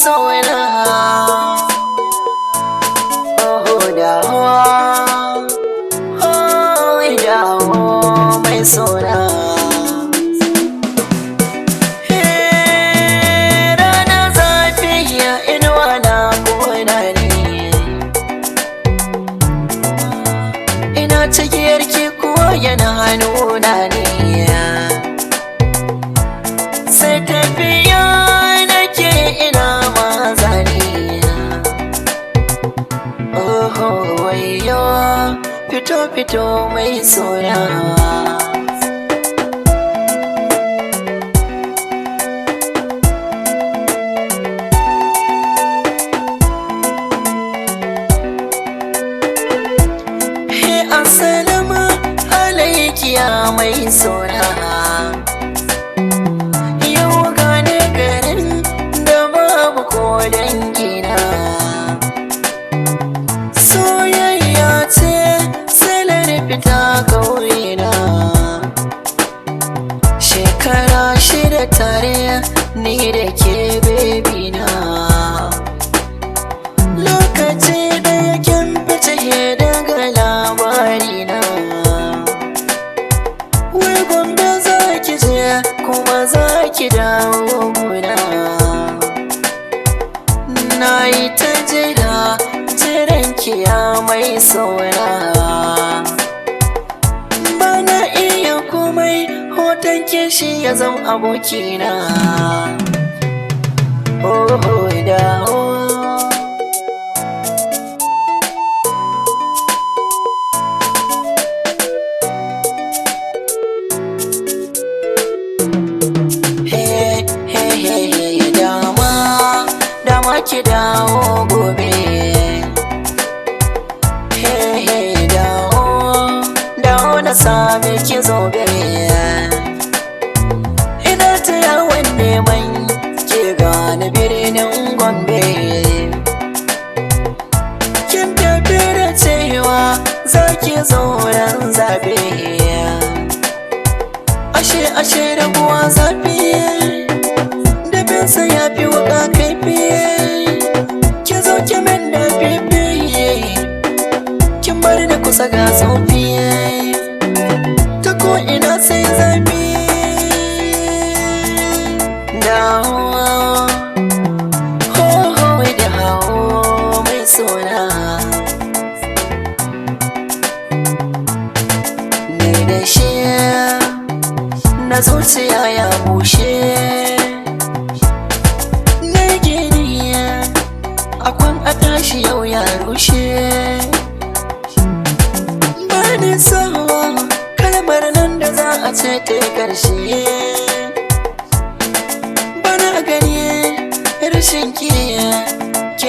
sona. Oh dawo, oh dawo mai sona. Rana zafi ya inuwa na kona ne, ina cigiyar ki kuwa yana hannuna ne. Sai tafiya nake ina mazani. Oh wayo, fito fito mai sona. Assalamu alaikiya mai sona. Yau gane garin da babu ko dangina. Soyayya ce silar fita ƙauyena. Shekara 6 tare ni da ke bebina. Lokaci da yakin fice daga labarina. Wai gombe za ki je kuma za ki dawo guna. Na yi ta jira jiran ki ya mai sona. Ba na iya komai hoton kishi ya zama abokina. Oh dawo. Ki dawo gobe. Hey dawo na same ki zobe. Ina ta yawon neman ki gane birnin Gombe. Kin tafi da cewa za ki zo ran zabe. Ashe rabuwa zafi, dafinsa ya fi wuka kaifi. Kin bar da kusa ga tsofi, ta ko ina sai zafi. Dawo, oh dawo mai sona. Ni da shi na zuciya ya bushe. Akwan a tashi yau ya rushe. Bani so kalmar nan da za a ce ta karshe. Bana gani rashin ki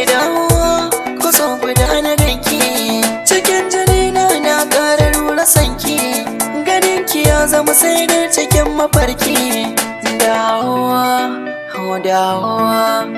dawo kusan guda na ganki. Cikin jini na ƙara rura sanki. Ganin ki ya zama sai dai cikin mafarki. Dawo, dawo.